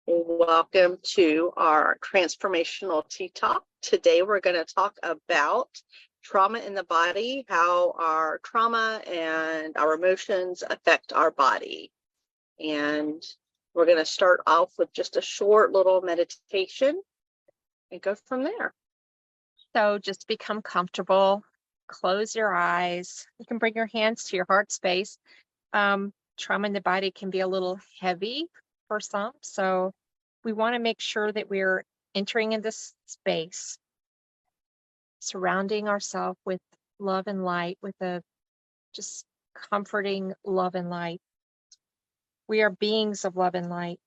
Welcome to our Transformational Tea Talk. Today we're going to talk about trauma in the body, how our trauma and our emotions affect our body. And we're going to start off with just a short little meditation and go from there. So just become comfortable, close your eyes. You can bring your hands to your heart space. Trauma in the body can be a little heavy for some, so we want to make sure that we're entering in this space, surrounding ourselves with love and light, with a just comforting love and light. We are beings of love and light.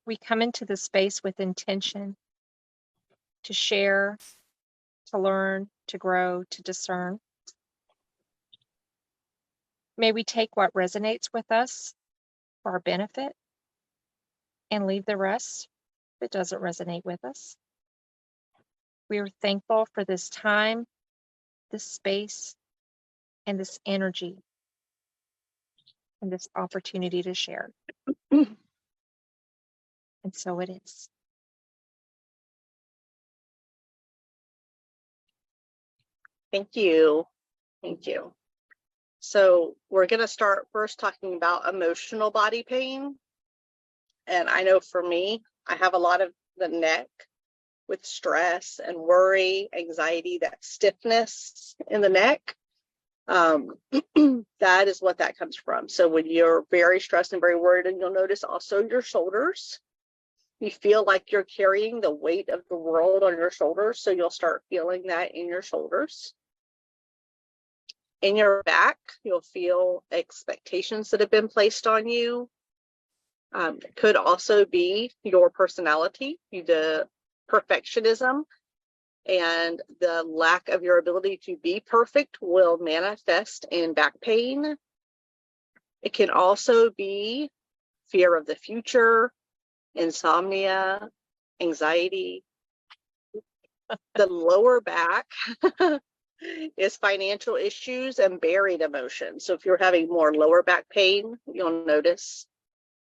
We come into the space with intention to share, to learn, to grow, to discern. May we take what resonates with us for our benefit and leave the rest if it doesn't resonate with us. We are thankful for this time, this space, and this energy, and this opportunity to share. And so it is. Thank you. Thank you. So we're going to start first talking about emotional body pain. And I know for me, I have a lot of the neck with stress and worry, anxiety, that stiffness in the neck. That is what that comes from. So when you're very stressed and very worried, and you'll notice also your shoulders, you feel like you're carrying the weight of the world on your shoulders. So you'll start feeling that in your shoulders. In your back, you'll feel expectations that have been placed on you. It could also be your personality, the perfectionism, and the lack of your ability to be perfect will manifest in back pain. It can also be fear of the future, insomnia, anxiety. The lower back is financial issues and buried emotions. So if you're having more lower back pain, you'll notice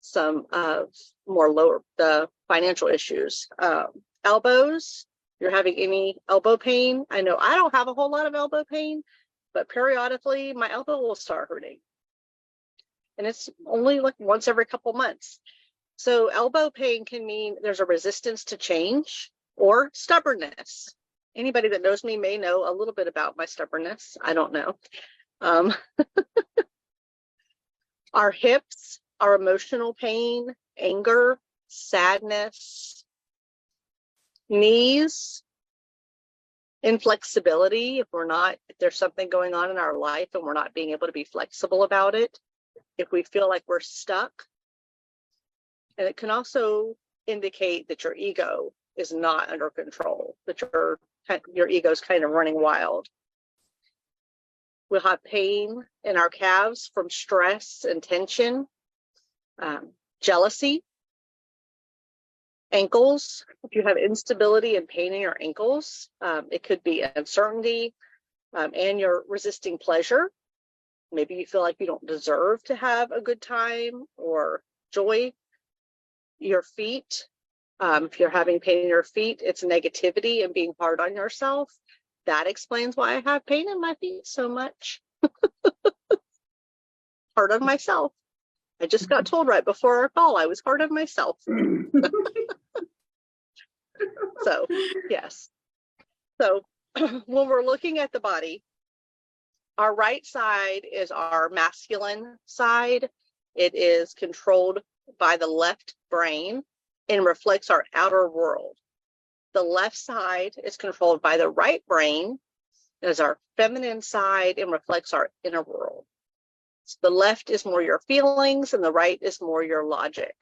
some the financial issues. Elbows, you're having any elbow pain. I know I don't have a whole lot of elbow pain, but periodically my elbow will start hurting. And it's only like once every couple months. So elbow pain can mean there's a resistance to change or stubbornness. Anybody that knows me may know a little bit about my stubbornness. I don't know. Our hips, our emotional pain, anger, sadness, knees, inflexibility. If there's something going on in our life and we're not being able to be flexible about it, if we feel like we're stuck. And it can also indicate that your ego is not under control, that your ego is kind of running wild. We'll have pain in our calves from stress and tension, jealousy, ankles. If you have instability and pain in your ankles, it could be uncertainty, and you're resisting pleasure. Maybe you feel like you don't deserve to have a good time or joy. Your feet, if you're having pain in your feet, it's negativity and being hard on yourself. That explains why I have pain in my feet so much. Hard on myself. I just got told right before our call I was hard on myself. So, yes. So when we're looking at the body, our right side is our masculine side. It is controlled by the left brain and reflects our outer world. The left side is controlled by the right brain, as our feminine side, and reflects our inner world. So the left is more your feelings and the right is more your logic.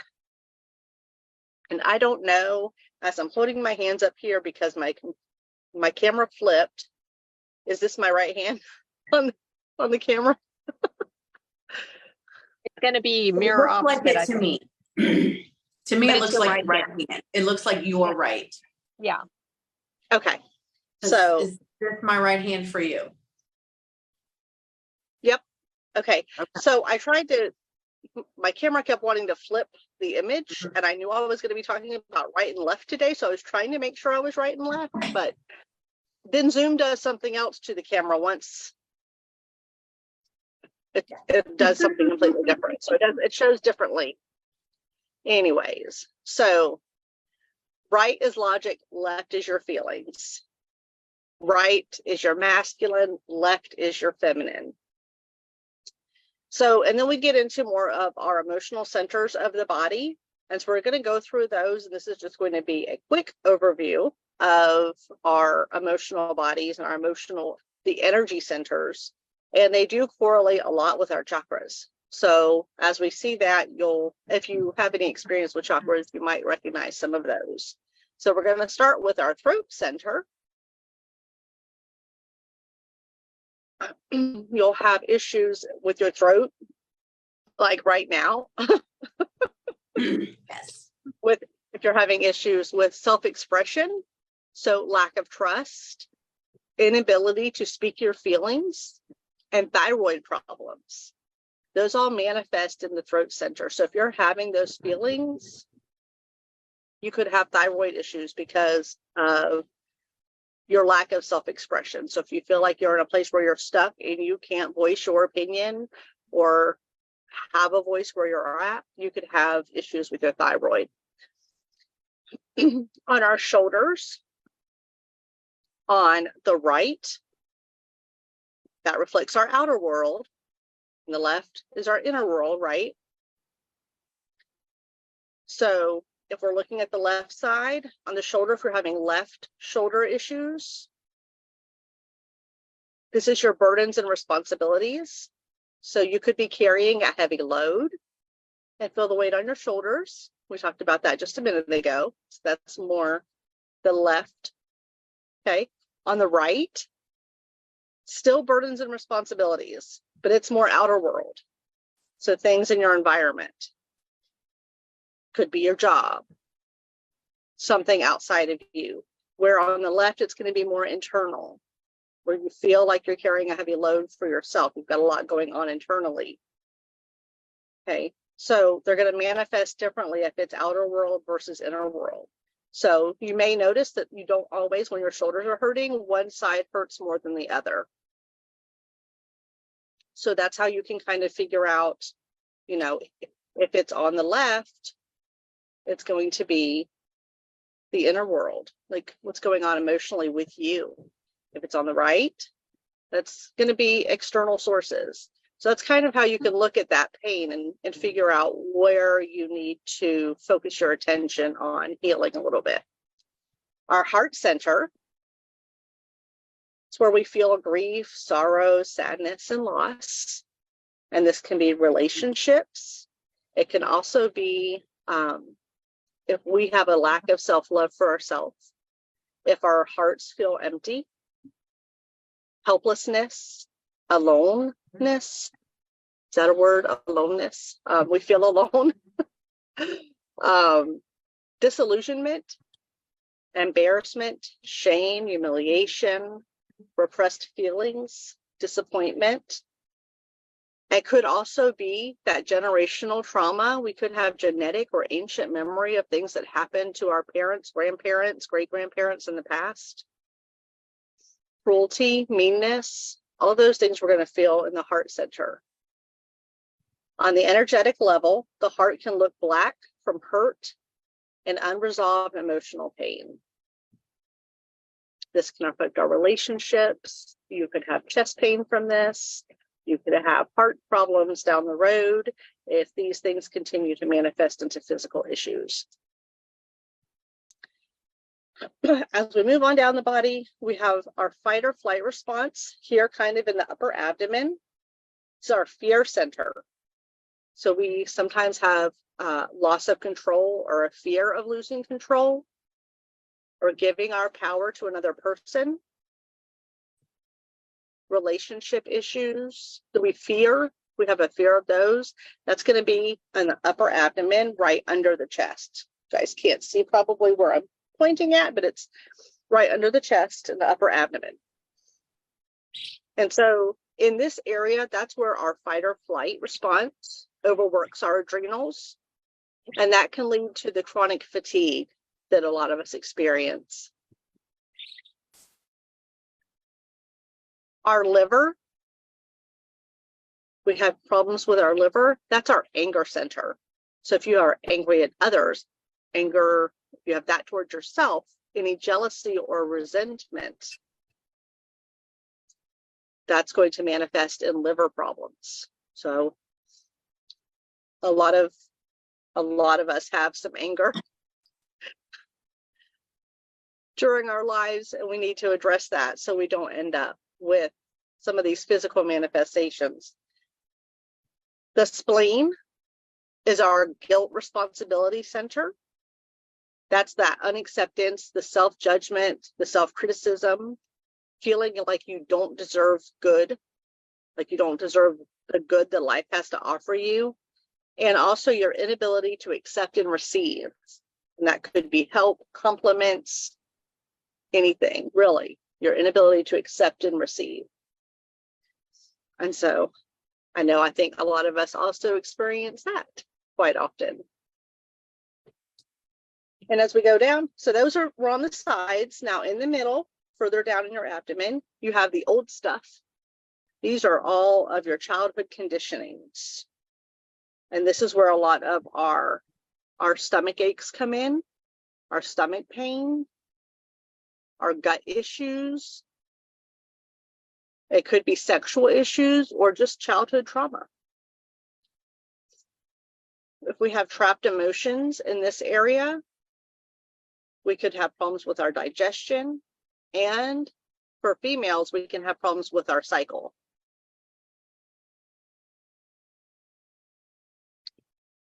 And I don't know, as I'm holding my hands up here because my camera flipped. Is this my right hand on the camera? It's going to be mirror opposite. Like it to me. To me, it looks like right hand. It looks like you're right. Yeah. Okay. So is this my right hand for you? Yep. Okay. So I tried to my camera kept wanting to flip the image, and I knew I was going to be talking about right and left today, so I was trying to make sure I was right and left, but then Zoom does something else to the camera once it does something completely different. So it shows differently. Anyways, so right is logic, left is your feelings. Right is your masculine, left is your feminine. So, and then we get into more of our emotional centers of the body. And so we're going to go through those. And this is just going to be a quick overview of our emotional bodies and our the energy centers. And they do correlate a lot with our chakras. So as we see that, if you have any experience with chakras, you might recognize some of those. So we're going to start with our throat center. You'll have issues with your throat, like right now. Yes. If you're having issues with self-expression, so lack of trust, inability to speak your feelings, and thyroid problems. Those all manifest in the throat center. So if you're having those feelings, you could have thyroid issues because of your lack of self-expression. So if you feel like you're in a place where you're stuck and you can't voice your opinion or have a voice where you're at, you could have issues with your thyroid. On our shoulders, on the right, that reflects our outer world. And the left is our inner world, right? So if we're looking at the left side, on the shoulder, if you're having left shoulder issues, this is your burdens and responsibilities. So you could be carrying a heavy load and feel the weight on your shoulders. We talked about that just a minute ago. So that's more the left. Okay. On the right, still burdens and responsibilities, but it's more outer world. So things in your environment. Could be your job, something outside of you. Where on the left, it's going to be more internal, where you feel like you're carrying a heavy load for yourself. You've got a lot going on internally. Okay, so they're going to manifest differently if it's outer world versus inner world. So you may notice that you don't always, when your shoulders are hurting, one side hurts more than the other. So that's how you can kind of figure out, if it's on the left, it's going to be the inner world, like what's going on emotionally with you. If it's on the right, that's going to be external sources. So that's kind of how you can look at that pain and figure out where you need to focus your attention on healing a little bit. Our heart center, it's where we feel grief, sorrow, sadness, and loss. And this can be relationships. It can also be if we have a lack of self-love for ourselves, if our hearts feel empty, helplessness, aloneness. Is that a word? Aloneness. We feel alone. Disillusionment, embarrassment, shame, humiliation, repressed feelings, disappointment. It could also be that generational trauma. We could have genetic or ancient memory of things that happened to our parents, grandparents, great-grandparents in the past. Cruelty, meanness, all of those things we're going to feel in the heart center. On the energetic level, the heart can look black from hurt and unresolved emotional pain. This can affect our relationships. You could have chest pain from this. You could have heart problems down the road if these things continue to manifest into physical issues. As we move on down the body, we have our fight or flight response here kind of in the upper abdomen. It's our fear center. So we sometimes have loss of control or a fear of losing control or giving our power to another person. Relationship issues that we fear, we have a fear of those. That's going to be in the upper abdomen right under the chest. You guys can't see probably where I'm pointing at, but it's right under the chest in the upper abdomen. And so in this area, that's where our fight or flight response overworks our adrenals, and that can lead to the chronic fatigue that a lot of us experience. Our liver, we have problems with our liver. That's our anger center. So if you are angry at others, anger, if you have that towards yourself, any jealousy or resentment, that's going to manifest in liver problems. So a lot of us have some anger during our lives, and we need to address that so we don't end up with some of these physical manifestations. The spleen is our guilt responsibility center. That's that unacceptance, the self-judgment, the self-criticism, feeling like you don't deserve good, like you don't deserve the good that life has to offer you, and also your inability to accept and receive. And that could be help, compliments, anything, really, your inability to accept and receive. And so I think a lot of us also experience that quite often. And as we go down, so we're on the sides. Now in the middle, further down in your abdomen, you have the old stuff. These are all of your childhood conditionings. And this is where a lot of our stomach aches come in, our stomach pain, our gut issues. It could be sexual issues or just childhood trauma. If we have trapped emotions in this area, we could have problems with our digestion. And for females, we can have problems with our cycle.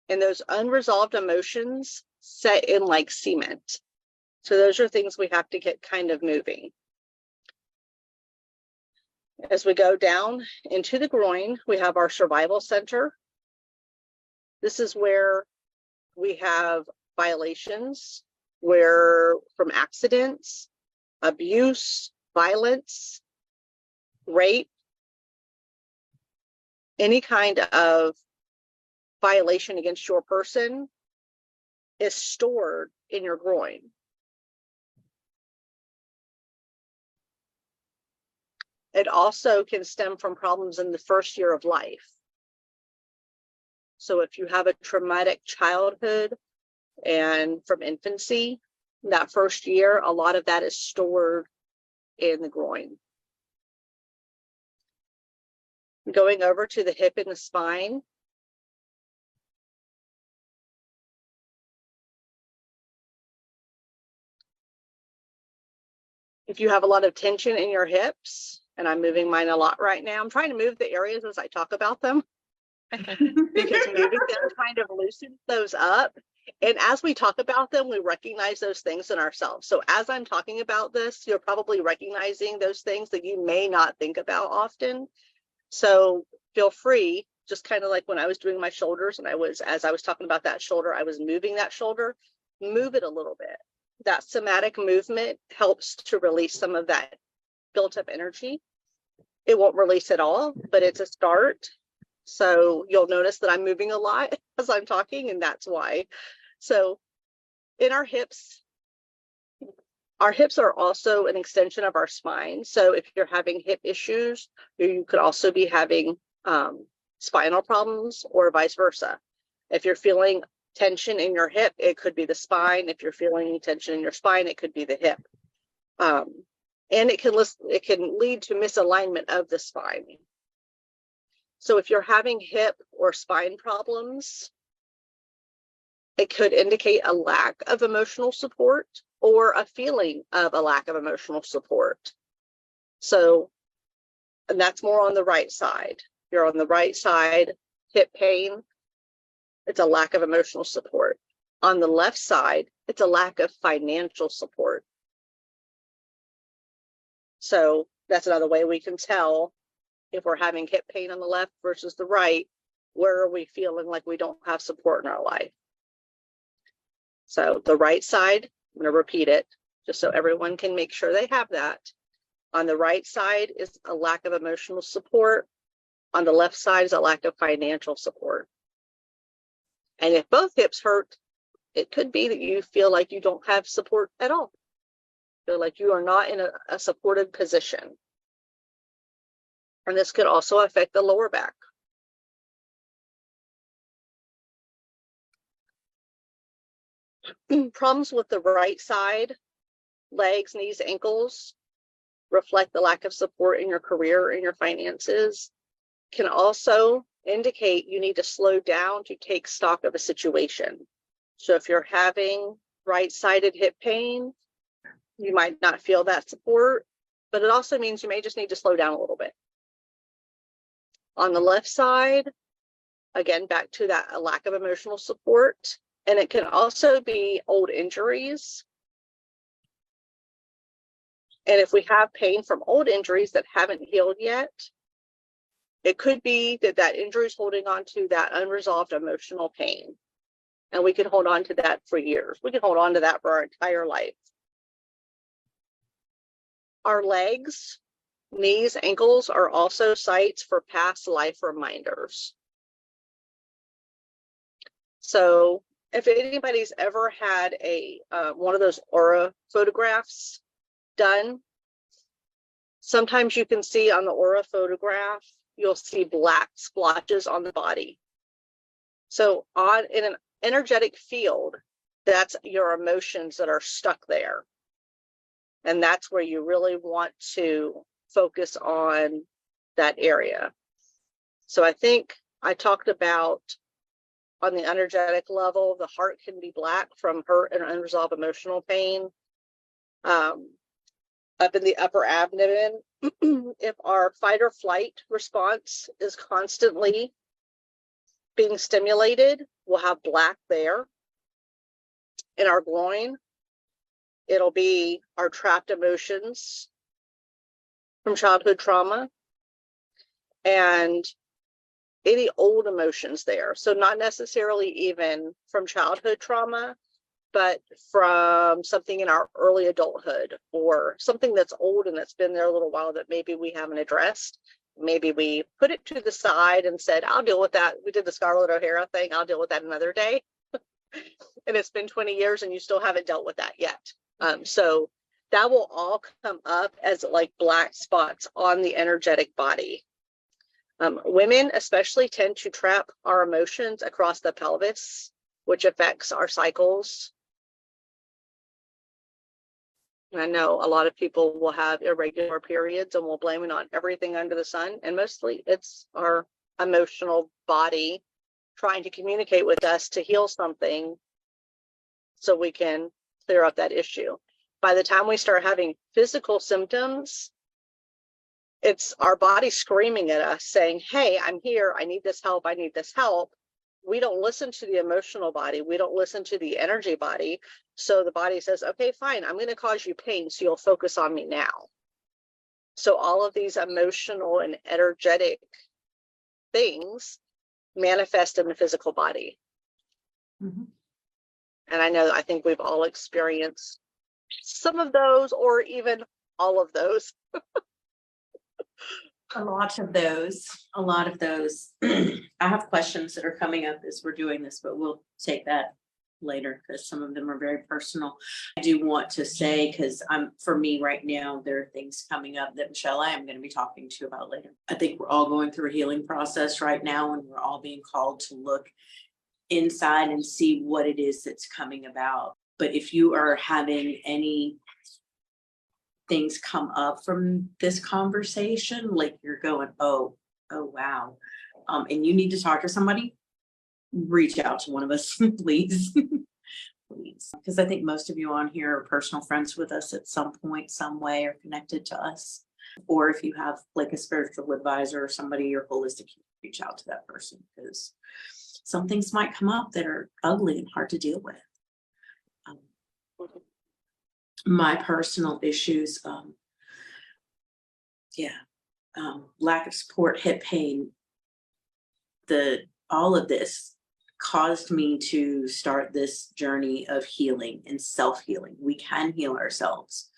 And those unresolved emotions set in like cement. So those are things we have to get kind of moving. As we go down into the groin, we have our survival center. This is where we have violations, where from accidents, abuse, violence, rape, any kind of violation against your person is stored in your groin. It also can stem from problems in the first year of life. So if you have a traumatic childhood and from infancy, that first year, a lot of that is stored in the groin. Going over to the hip and the spine. If you have a lot of tension in your hips, and I'm moving mine a lot right now, I'm trying to move the areas as I talk about them because moving them kind of loosens those up. And as we talk about them, we recognize those things in ourselves. So as I'm talking about this, you're probably recognizing those things that you may not think about often. So feel free, just kind of like when I was doing my shoulders and as I was talking about that shoulder, I was moving that shoulder, move it a little bit. That somatic movement helps to release some of that built up energy. It won't release it all, but it's a start. So you'll notice that I'm moving a lot as I'm talking, and that's why. So in our hips are also an extension of our spine. So if you're having hip issues, you could also be having spinal problems or vice versa. If you're feeling tension in your hip, it could be the spine. If you're feeling tension in your spine, it could be the hip. And it can lead to misalignment of the spine. So if you're having hip or spine problems, it could indicate a lack of emotional support or a feeling of a lack of emotional support. So, and that's more on the right side. You're on the right side, hip pain, it's a lack of emotional support. On the left side, it's a lack of financial support. So that's another way we can tell if we're having hip pain on the left versus the right, where are we feeling like we don't have support in our life? So the right side, I'm going to repeat it just so everyone can make sure they have that. On the right side is a lack of emotional support. On the left side is a lack of financial support. And if both hips hurt, it could be that you feel like you don't have support at all. Feel like you are not in a supported position. And this could also affect the lower back. Problems with the right side, legs, knees, ankles, reflect the lack of support in your career and your finances. Can also indicate you need to slow down to take stock of a situation. So if you're having right-sided hip pain, you might not feel that support, but it also means you may just need to slow down a little bit. On the left side, again, back to that a lack of emotional support. And it can also be old injuries. And if we have pain from old injuries that haven't healed yet, it could be that that injury is holding on to that unresolved emotional pain. And we can hold on to that for years. We can hold on to that for our entire life. Our legs, knees, ankles are also sites for past life reminders. So if anybody's ever had a one of those aura photographs done, sometimes you can see on the aura photograph, you'll see black splotches on the body. So in an energetic field, that's your emotions that are stuck there. And that's where you really want to focus on that area. So I think I talked about on the energetic level, the heart can be black from hurt and unresolved emotional pain. Up in the upper abdomen, if our fight or flight response is constantly being stimulated, we'll have black there. In our groin, it'll be our trapped emotions from childhood trauma and any old emotions there. So not necessarily even from childhood trauma, but from something in our early adulthood or something that's old and that's been there a little while that maybe we haven't addressed. Maybe we put it to the side and said, I'll deal with that. We did the Scarlett O'Hara thing. I'll deal with that another day. And it's been 20 years and you still haven't dealt with that yet. So that will all come up as like black spots on the energetic body. Women especially tend to trap our emotions across the pelvis, which affects our cycles. And I know a lot of people will have irregular periods and will blame it on everything under the sun. And mostly it's our emotional body trying to communicate with us to heal something so we can clear up that issue. By the time we start having physical symptoms, it's our body screaming at us saying, hey, I'm here. I need this help. I need this help. We don't listen to the emotional body. We don't listen to the energy body. So the body says, okay, fine, I'm going to cause you pain. So you'll focus on me now. So all of these emotional and energetic things manifest in the physical body. Mm-hmm. And I think we've all experienced some of those or even all of those. A lot of those. I have questions that are coming up as we're doing this, but we'll take that later because some of them are very personal. I do want to say, because for me right now, there are things coming up that Michelle, I am going to be talking to you about later. I think we're all going through a healing process right now, and we're all being called to look inside and see what it is that's coming about. But if you are having any things come up from this conversation, like you're going, oh wow, and you need to talk to somebody, reach out to one of us, please. Please, because I think most of you on here are personal friends with us at some point, some way, or connected to us. Or if you have like a spiritual advisor or somebody you're holistic, reach out to that person, because some things might come up that are ugly and hard to deal with. My personal issues, lack of support, hip pain, all of this caused me to start this journey of healing and self-healing. We can heal ourselves.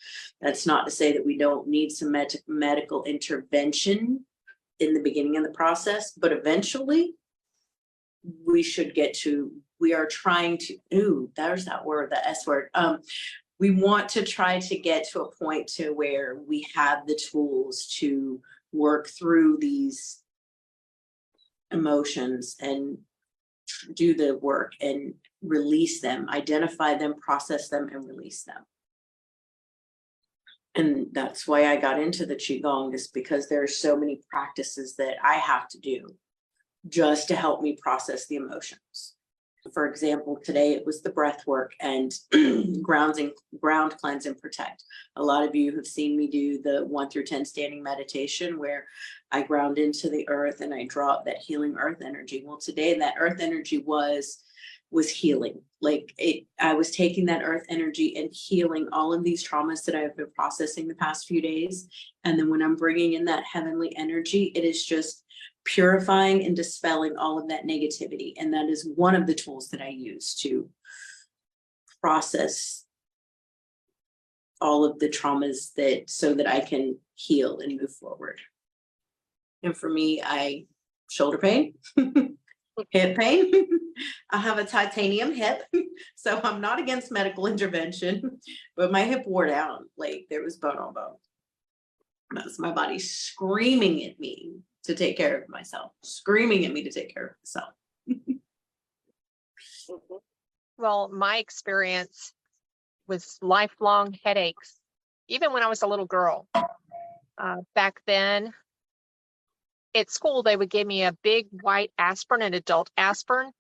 That's not to say that we don't need some medical intervention in the beginning of the process, but eventually we should get to, we are trying to, ooh, there's that word, the S word. We want to try to get to a point to where we have the tools to work through these emotions and do the work and release them, identify them, process them, and release them. And that's why I got into the Qigong, is because there are so many practices that I have to do just to help me process the emotions. For example, today it was the breath work and ground, cleanse, and protect. A lot of you have seen me do the 1 through 10 standing meditation where I ground into the earth and I draw up that healing earth energy. Well, today that earth energy was healing. Like I was taking that earth energy and healing all of these traumas that I've been processing the past few days. And then when I'm bringing in that heavenly energy, it is just purifying and dispelling all of that negativity. And that is one of the tools that I use to process all of the traumas so that I can heal and move forward. And for me, shoulder pain, hip pain. I have a titanium hip, so I'm not against medical intervention, but my hip wore down, like there was bone on bone. That's my body screaming at me to take care of myself, screaming at me to take care of myself. Well, my experience was lifelong headaches, even when I was a little girl. Back then, at school, they would give me a big white aspirin, an adult aspirin.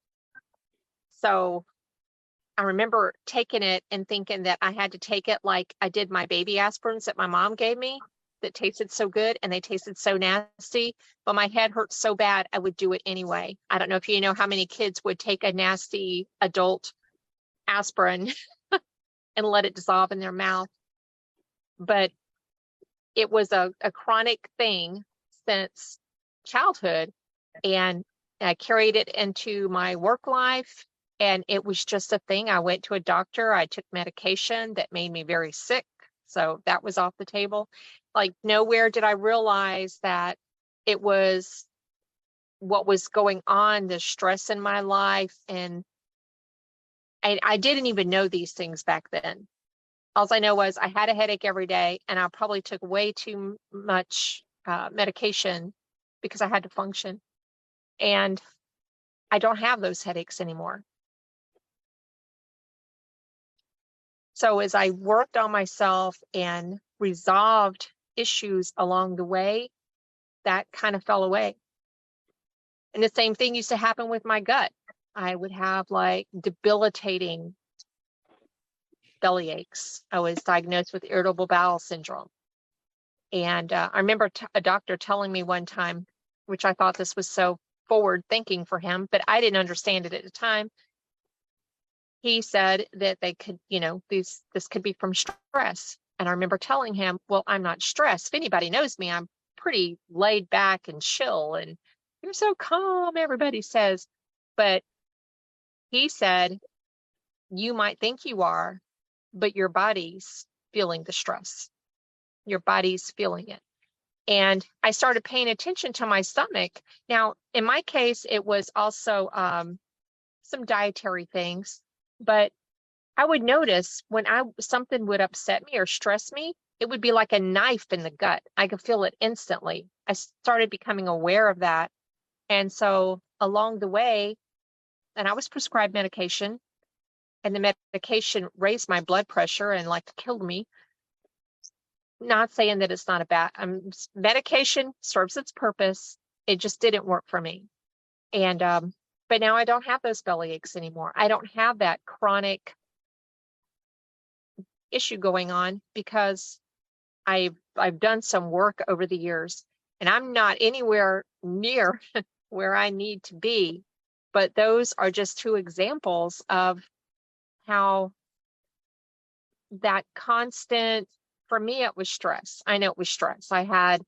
So I remember taking it and thinking that I had to take it like I did my baby aspirins that my mom gave me that tasted so good and they tasted so nasty, but my head hurt so bad I would do it anyway. I don't know if you know how many kids would take a nasty adult aspirin and let it dissolve in their mouth. But it was a chronic thing since childhood, and I carried it into my work life, and it was just a thing. I went to a doctor, I took medication that made me very sick, so that was off the table. Like nowhere did I realize that it was what was going on, the stress in my life, and I didn't even know these things back then. All I know was I had a headache every day, and I probably took way too much medication because I had to function. And I don't have those headaches anymore. So as I worked on myself and resolved issues along the way, that kind of fell away. And the same thing used to happen with my gut. I would have like debilitating belly aches. I was diagnosed with irritable bowel syndrome. And I remember a doctor telling me one time, which I thought this was so forward thinking for him, but I didn't understand it at the time. He said that they could, this could be from stress. And I remember telling him, well, I'm not stressed. If anybody knows me, I'm pretty laid back and chill, and you're so calm, everybody says. But he said, you might think you are, but your body's feeling the stress. Your body's feeling it. And I started paying attention to my stomach. Now, in my case, it was also some dietary things, but I would notice when something would upset me or stress me, it would be like a knife in the gut. I could feel it instantly. I started becoming aware of that. And so along the way, and I was prescribed medication, and the medication raised my blood pressure and like killed me. Not saying that it's not a bad medication serves its purpose. It just didn't work for me. And but now I don't have those belly aches anymore. I don't have that chronic issue going on because I've done some work over the years, and I'm not anywhere near where I need to be. But those are just two examples of how that constant, for me, it was stress. I know it was stress. I had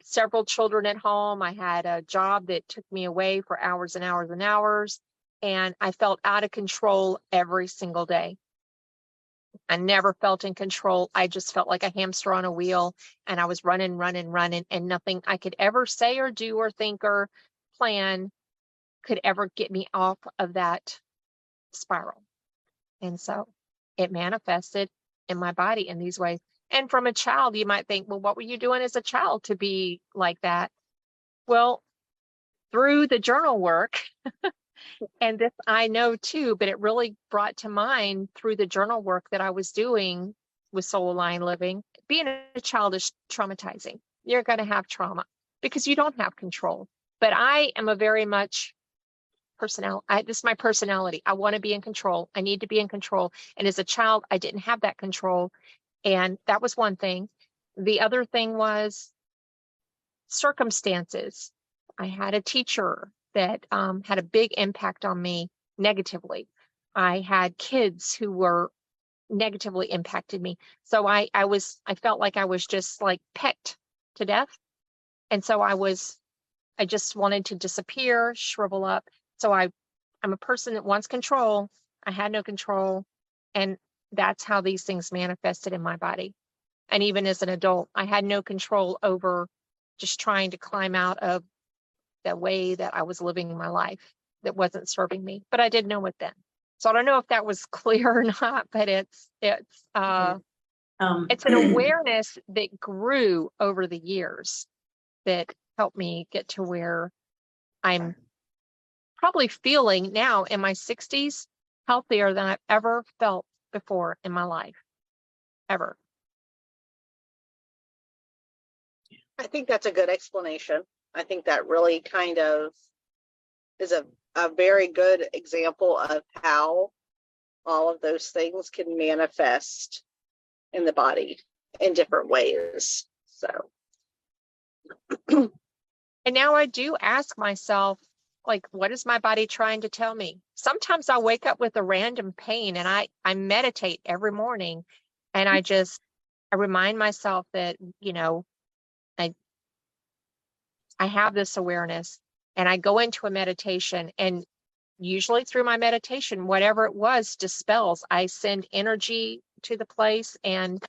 several children at home. I had a job that took me away for hours and hours and hours, and I felt out of control every single day. I never felt in control. I just felt like a hamster on a wheel, and I was running, and nothing I could ever say or do or think or plan could ever get me off of that spiral. And so it manifested in my body in these ways. And from a child, you might think, well, what were you doing as a child to be like that? Well, through the journal work, and this I know too, but it really brought to mind through the journal work that I was doing with Soul Aligned Living. Being a child is traumatizing. You're going to have trauma because you don't have control. But I am a very much this is my personality. I want to be in control. I need to be in control. And as a child, I didn't have that control. And that was one thing. The other thing was circumstances. I had a teacher that had a big impact on me negatively. I had kids who were negatively impacted me. So I felt like I was just like pecked to death. And so I just wanted to disappear, shrivel up. So I'm a person that wants control. I had no control. And that's how these things manifested in my body. And even as an adult, I had no control over just trying to climb out of the way that I was living my life that wasn't serving me. But I didn't know it then. So I don't know if that was clear or not, but it's an awareness that grew over the years that helped me get to where I'm probably feeling now in my 60s healthier than I've ever felt before in my life, ever. I think that's a good explanation. I think that really kind of is a very good example of how all of those things can manifest in the body in different ways. So. And now I do ask myself, like, what is my body trying to tell me? Sometimes I'll wake up with a random pain and I meditate every morning and I remind myself that, you know, I have this awareness and I go into a meditation, and usually through my meditation, whatever it was dispels. I send energy to the place and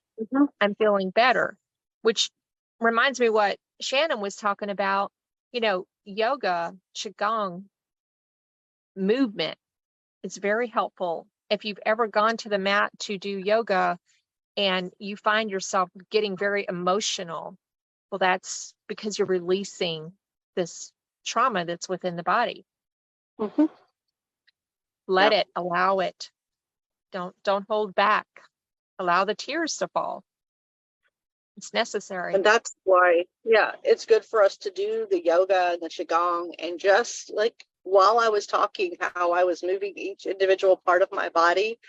I'm feeling better, which reminds me what Shannon was talking about, you know, yoga, qigong, movement. It's very helpful. If you've ever gone to the mat to do yoga and you find yourself getting very emotional, well, that's because you're releasing this trauma that's within the body. Let it, allow it. Don't hold back. Allow the tears to fall. It's necessary. And that's why, it's good for us to do the yoga and the qigong, and just like while I was talking, how I was moving each individual part of my body,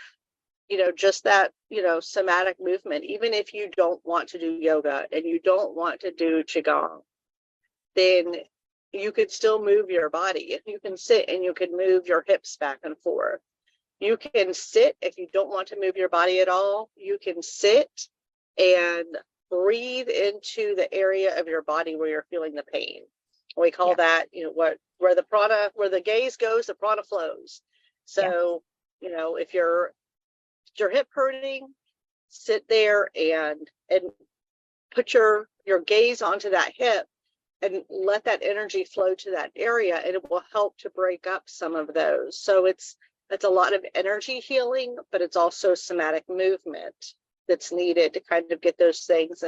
you know, just that, you know, somatic movement. Even if you don't want to do yoga and you don't want to do qigong, then you could still move your body. You can sit and you can move your hips back and forth. You can sit if you don't want to move your body at all. You can sit and breathe into the area of your body where you're feeling the pain. We call that, you know, where the gaze goes, the prana flows. So, you know, if your hip hurting, sit there and put your gaze onto that hip and let that energy flow to that area, and it will help to break up some of those. So it's a lot of energy healing, but it's also somatic movement that's needed to kind of get those things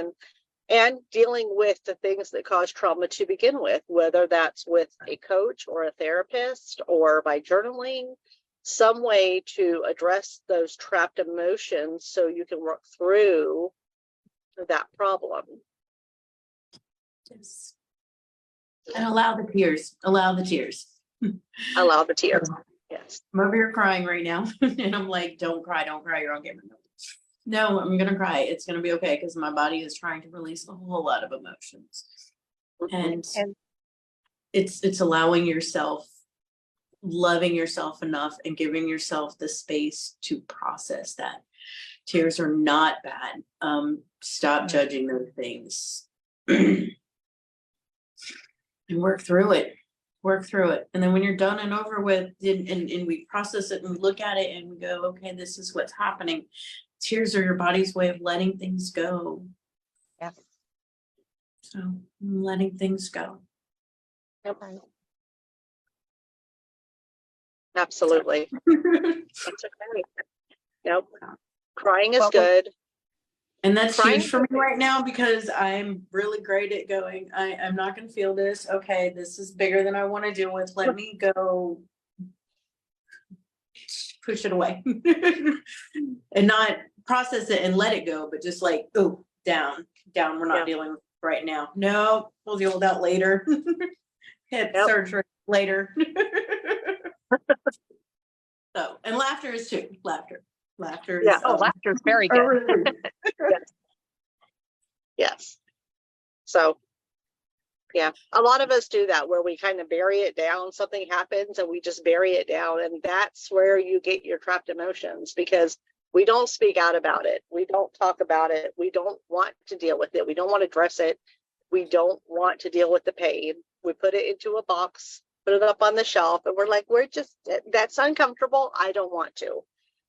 and dealing with the things that cause trauma to begin with, whether that's with a coach or a therapist or by journaling, some way to address those trapped emotions so you can work through that problem. Yes. And allow the tears. Allow the tears. Allow the tears. Yes. I'm over here crying right now. And I'm like, don't cry, you're on camera. No, I'm gonna cry. It's gonna be okay, because my body is trying to release a whole lot of emotions. And it's allowing yourself, loving yourself enough and giving yourself the space to process that. Tears are not bad. Stop judging those things. And work through it. And then when you're done and over with, and we process it and we look at it and we go, okay, this is what's happening. Tears are your body's way of letting things go. Yeah. So letting things go. Right. Absolutely. That's okay. Nope. Crying is Well, good. And that's Crying huge for me is- right now because I'm really great at going, I'm not going to feel this. Okay, this is bigger than I want to deal with. Let me go push it away and not process it and let it go, but just like, oh, down. We're not Yeah. dealing with it right now. No, we'll deal with that later. Hip Yep. surgery later. So, and laughter is too. Laughter Yeah. is oh, laughter is very a good. relief. Yes. So, yeah, a lot of us do that where we kind of bury it down. Something happens and we just bury it down. And that's where you get your trapped emotions because we don't speak out about it. We don't talk about it. We don't want to deal with it. We don't want to address it. We don't want to deal with the pain. We put it into a box, put it up on the shelf, and we're like, that's uncomfortable. I don't want to.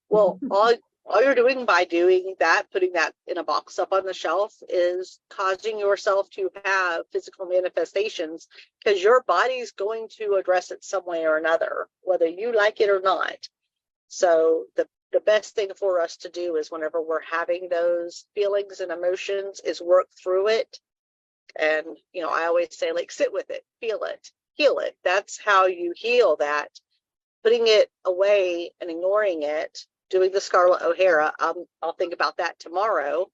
Well, all you're doing by doing that, putting that in a box up on the shelf, is causing yourself to have physical manifestations because your body's going to address it some way or another, whether you like it or not. So the best thing for us to do is whenever we're having those feelings and emotions is work through it. And, I always say, like, sit with it, feel it, heal it. That's how you heal that. Putting it away and ignoring it, doing the Scarlett O'Hara, I'll think about that tomorrow.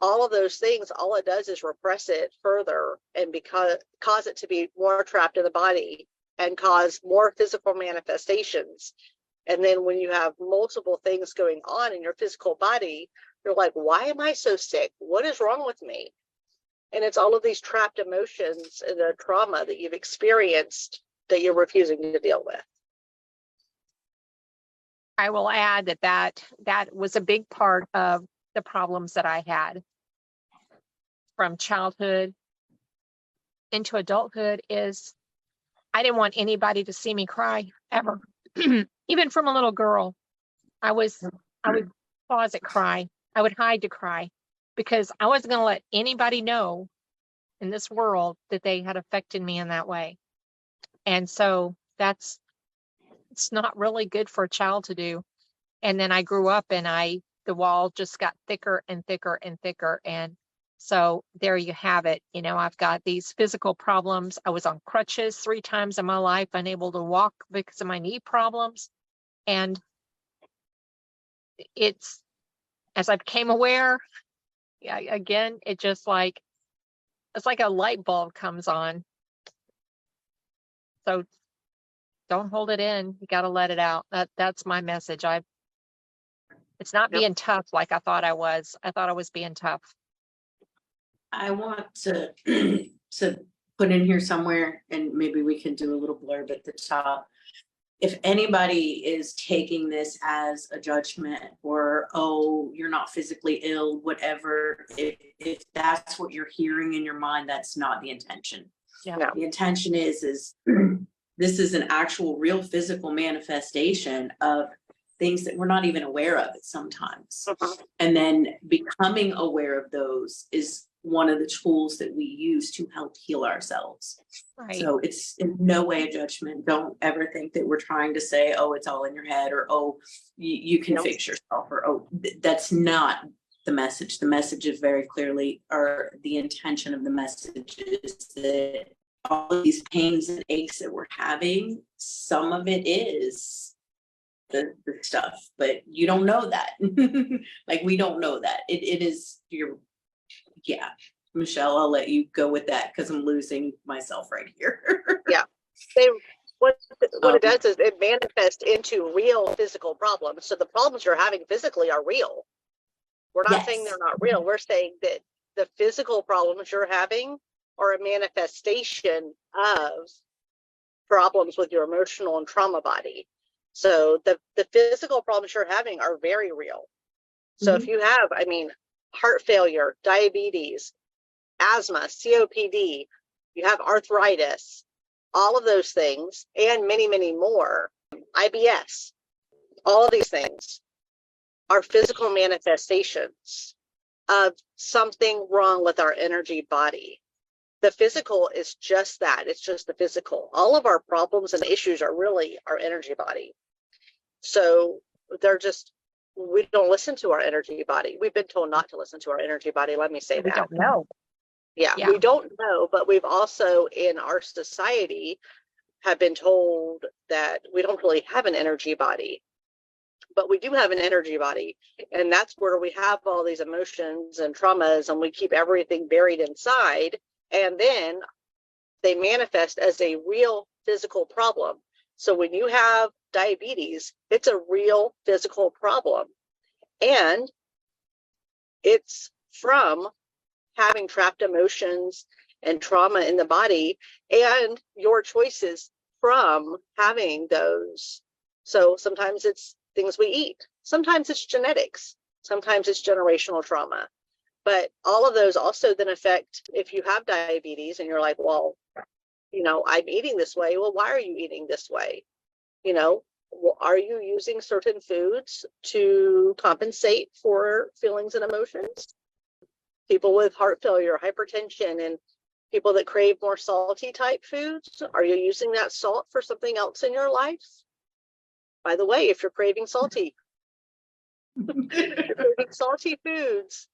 All of those things, all it does is repress it further and cause it to be more trapped in the body and cause more physical manifestations. And then when you have multiple things going on in your physical body, you're like, why am I so sick? What is wrong with me? And it's all of these trapped emotions and the trauma that you've experienced that you're refusing to deal with. I will add that was a big part of the problems that I had from childhood into adulthood is I didn't want anybody to see me cry ever. Even from a little girl, I would closet cry. I would hide to cry because I wasn't going to let anybody know in this world that they had affected me in that way. And so it's not really good for a child to do. And then I grew up and the wall just got thicker and thicker and thicker. And so there you have it. I've got these physical problems. I was on crutches 3 times in my life, unable to walk because of my knee problems. And it's, as I became aware, again, it's like a light bulb comes on. So don't hold it in. You got to let it out. That's my message. It's not being tough like I thought I was. I thought I was being tough. I want to to put in here somewhere, and maybe we can do a little blurb at the top. If anybody is taking this as a judgment or, oh, you're not physically ill, whatever, if that's what you're hearing in your mind, that's not the intention. Yeah. No. The intention is this is an actual real physical manifestation of things that we're not even aware of sometimes. Mhm. And then becoming aware of those is one of the tools that we use to help heal ourselves. Right. So it's in no way a judgment. Don't ever think that we're trying to say, oh, it's all in your head, or, oh, you can fix yourself, or, oh, that's not the message. The message is very clearly, or the intention of the message is that all of these pains and aches that we're having, some of it is the stuff, but you don't know that. Like, we don't know that. It is yeah. Michelle, I'll let you go with that because I'm losing myself right here. Yeah. What it does is it manifests into real physical problems. So the problems you're having physically are real. We're not saying they're not real. We're saying that the physical problems you're having are a manifestation of problems with your emotional and trauma body. So the physical problems you're having are very real. So if you have, heart failure, diabetes, asthma, COPD, you have arthritis, all of those things, and many, many more, IBS, all of these things are physical manifestations of something wrong with our energy body. The physical is just that. It's just the physical. All of our problems and issues are really our energy body. So we don't listen to our energy body. We've been told not to listen to our energy body. Let me say We that. don't know. Yeah, Yeah. we don't know, but we've also in our society have been told that we don't really have an energy body, but we do have an energy body. And that's where we have all these emotions and traumas, and we keep everything buried inside. And then they manifest as a real physical problem. So when you have diabetes, it's a real physical problem. And it's from having trapped emotions and trauma in the body and your choices from having those. So sometimes it's things we eat, sometimes it's genetics, sometimes it's generational trauma. But all of those also then affect if you have diabetes and you're like, well, I'm eating this way. Well, why are you eating this way? Are you using certain foods to compensate for feelings and emotions? People with heart failure, hypertension, and people that crave more salty type foods, are you using that salt for something else in your life? By the way, if you're craving salty, salty foods,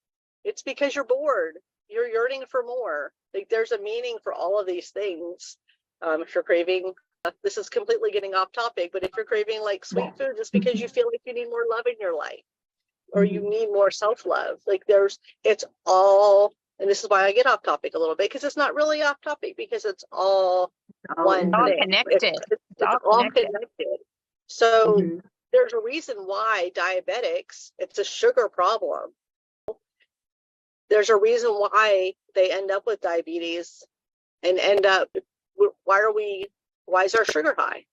it's because you're bored. You're yearning for more. Like there's a meaning for all of these things. If you're craving, this is completely getting off topic, but if you're craving like sweet foods, it's because you feel like you need more love in your life, or you need more self-love. Like it's all, and this is why I get off topic a little bit, because it's not really off topic, because it's all one All thing. connected. It's all connected. So there's a reason why diabetics, it's a sugar problem. There's a reason why they end up with diabetes and why is our sugar high?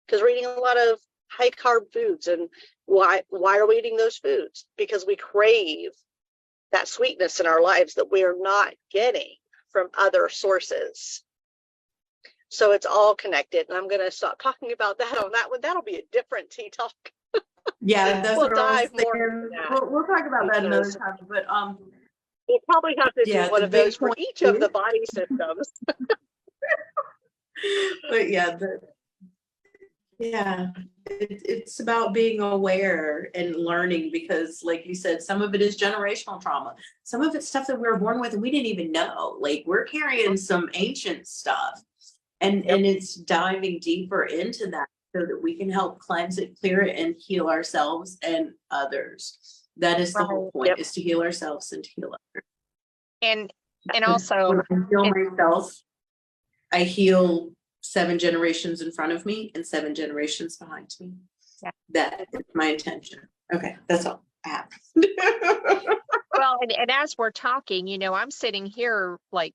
Because we're eating a lot of high carb foods. And why are we eating those foods? Because we crave that sweetness in our lives that we are not getting from other sources. So it's all connected. And I'm going to stop talking about that on that one. That'll be a different tea talk. Yeah, that's We'll what I was dive more thinking. into that. We'll talk about that another time. But We'll probably have to yeah, do one the of those big for point each of the body systems. but yeah, it's about being aware and learning, because like you said, some of it is generational trauma. Some of it's stuff that we were born with and we didn't even know. Like we're carrying some ancient stuff, and it's diving deeper into that so that we can help cleanse it, clear it, and heal ourselves and others. That is the whole point, is to heal ourselves and to heal others. And also, when I heal myself, I heal 7 generations in front of me and 7 generations behind me. Yeah. That is my intention. Okay, that's all I have. well, and as we're talking, I'm sitting here like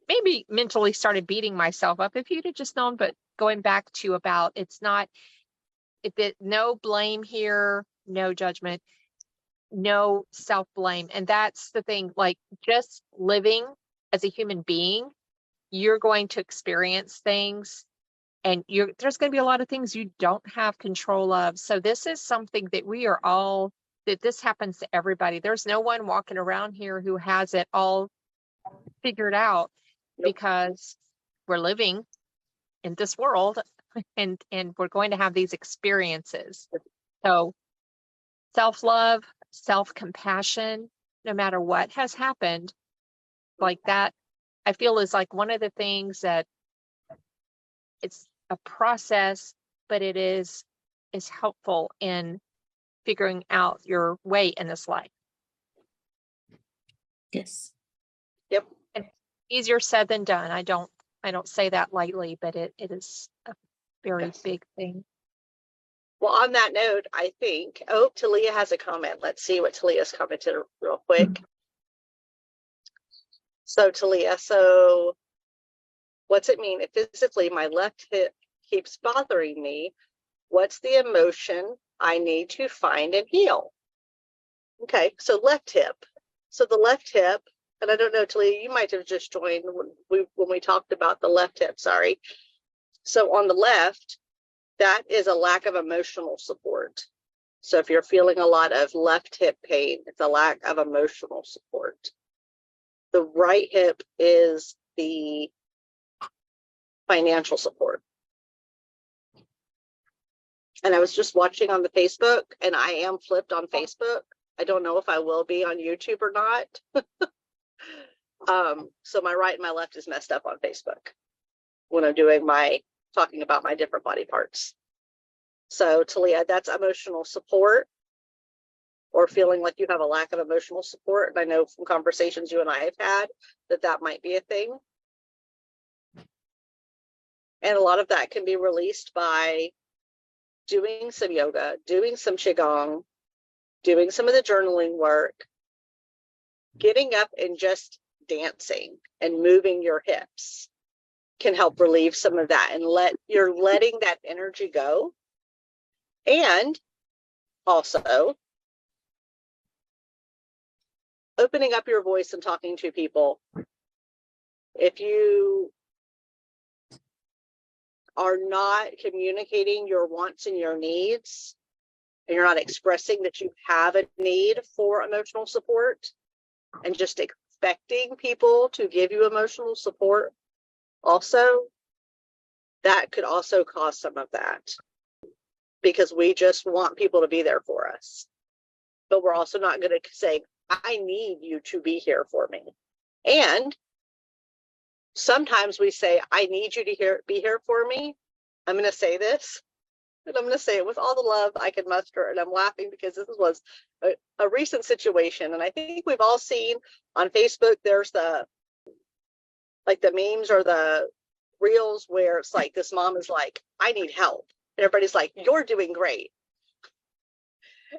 maybe mentally started beating myself up. If you'd have just known, but going back to about, it's not, no blame here, no judgment, no self-blame. And that's the thing, like just living as a human being, you're going to experience things, and there's going to be a lot of things you don't have control of. So this is something that that this happens to everybody. There's no one walking around here who has it all figured out, because we're living in this world and we're going to have these experiences. So self-love, self-compassion, no matter what has happened, like that, I feel is like one of the things that it's a process, but it is helpful in figuring out your way in this life. Yes. Yep. And easier said than done. I don't say that lightly, but it is a very big thing. Well, on that note, I think, Talia has a comment. Let's see what Talia's commented real quick. So Talia, what's it mean if physically my left hip keeps bothering me? What's the emotion I need to find and heal? Okay, so left hip. So the left hip, and I don't know, Talia, you might have just joined when we talked about the left hip, sorry. So on the left, that is a lack of emotional support. So if you're feeling a lot of left hip pain, it's a lack of emotional support. The right hip is the financial support. And I was just watching on the Facebook, and I am flipped on Facebook. I don't know if I will be on YouTube or not. So my right and my left is messed up on Facebook when I'm doing talking about my different body parts. So Talia, that's emotional support, or feeling like you have a lack of emotional support. And I know from conversations you and I have had that might be a thing. And a lot of that can be released by doing some yoga, doing some qigong, doing some of the journaling work, getting up and just dancing and moving your hips can help relieve some of that, and you're letting that energy go. And also opening up your voice and talking to people. If you are not communicating your wants and your needs, and you're not expressing that you have a need for emotional support, and just expecting people to give you emotional support also, that could also cause some of that, because we just want people to be there for us. But we're also not going to say, I need you to be here for me. And sometimes we say, I need you to be here for me. I'm going to say this, and I'm going to say it with all the love I can muster. And I'm laughing because this was a recent situation. And I think we've all seen on Facebook, there's the memes or the reels where it's like this mom is like, I need help. And everybody's like, you're doing great.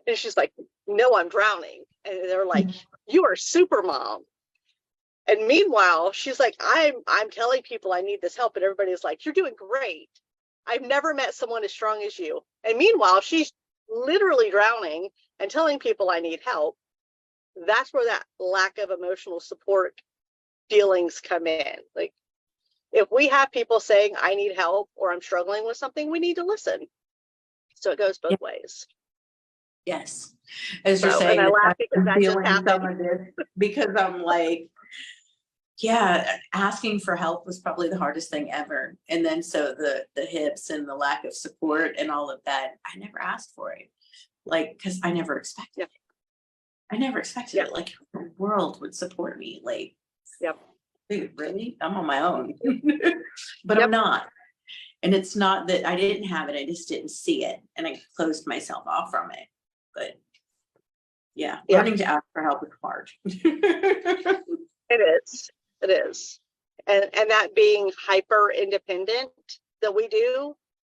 And she's like, no, I'm drowning. And they're like, you are super mom. And meanwhile, she's like, I'm telling people I need this help. And everybody's like, you're doing great. I've never met someone as strong as you. And meanwhile, she's literally drowning and telling people I need help. That's where that lack of emotional support feelings come in. Like, if we have people saying I need help or I'm struggling with something, we need to listen. So it goes both ways. Yes. As you're So, saying, and I laugh I'm because that just feeling some happened. of this, because I'm like, yeah, asking for help was probably the hardest thing ever. And then so the hips and the lack of support and all of that, I never asked for it. Like, because I never expected it. I never expected it. Like, the world would support me. Like, dude, really? I'm on my own. But I'm not. And it's not that I didn't have it, I just didn't see it. And I closed myself off from it. But learning to ask for help is hard. It is. It is. And that being hyper independent that we do,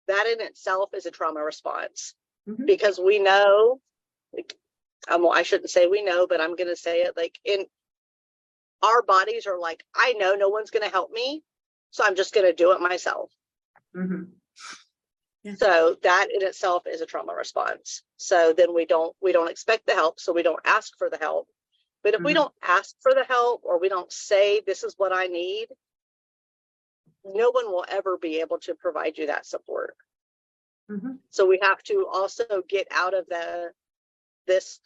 that in itself is a trauma response. Because we know, like, I shouldn't say we know, but I'm going to say it, like, in our bodies are like, I know no one's going to help me, so I'm just going to do it myself. So that in itself is a trauma response. So then we don't expect the help, so we don't ask for the help. But if we don't ask for the help, or we don't say, this is what I need, no one will ever be able to provide you that support. So we have to also get out of this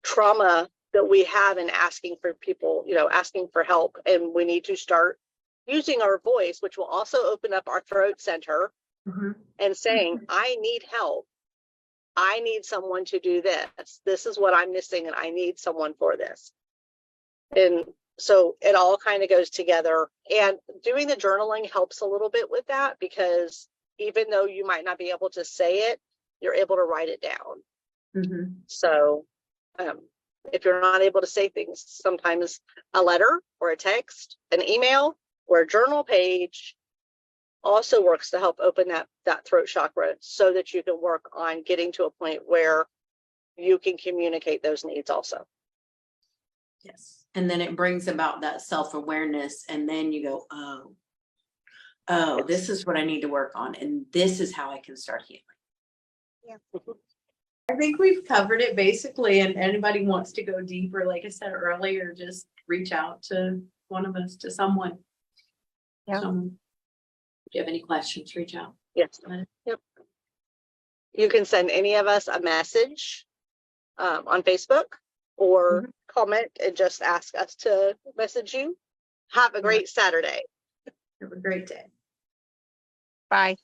trauma that we have in asking for people, asking for help. And we need to start using our voice, which will also open up our throat center, and saying, I need help. I need someone to do this. This is what I'm missing, and I need someone for this. And so it all kind of goes together. And doing the journaling helps a little bit with that, because even though you might not be able to say it, you're able to write it down. So if you're not able to say things, sometimes a letter or a text, an email, or a journal page also works to help open that throat chakra, so that you can work on getting to a point where you can communicate those needs also. Yes. And then it brings about that self-awareness, and then you go, oh, this is what I need to work on, and this is how I can start healing. I think we've covered it basically, and anybody wants to go deeper, like I said earlier, just reach out to one of us, to someone. If you have any questions, reach out. Yes. You can send any of us a message on Facebook, or comment and just ask us to message you. Have a great Saturday. Have a great day. Bye.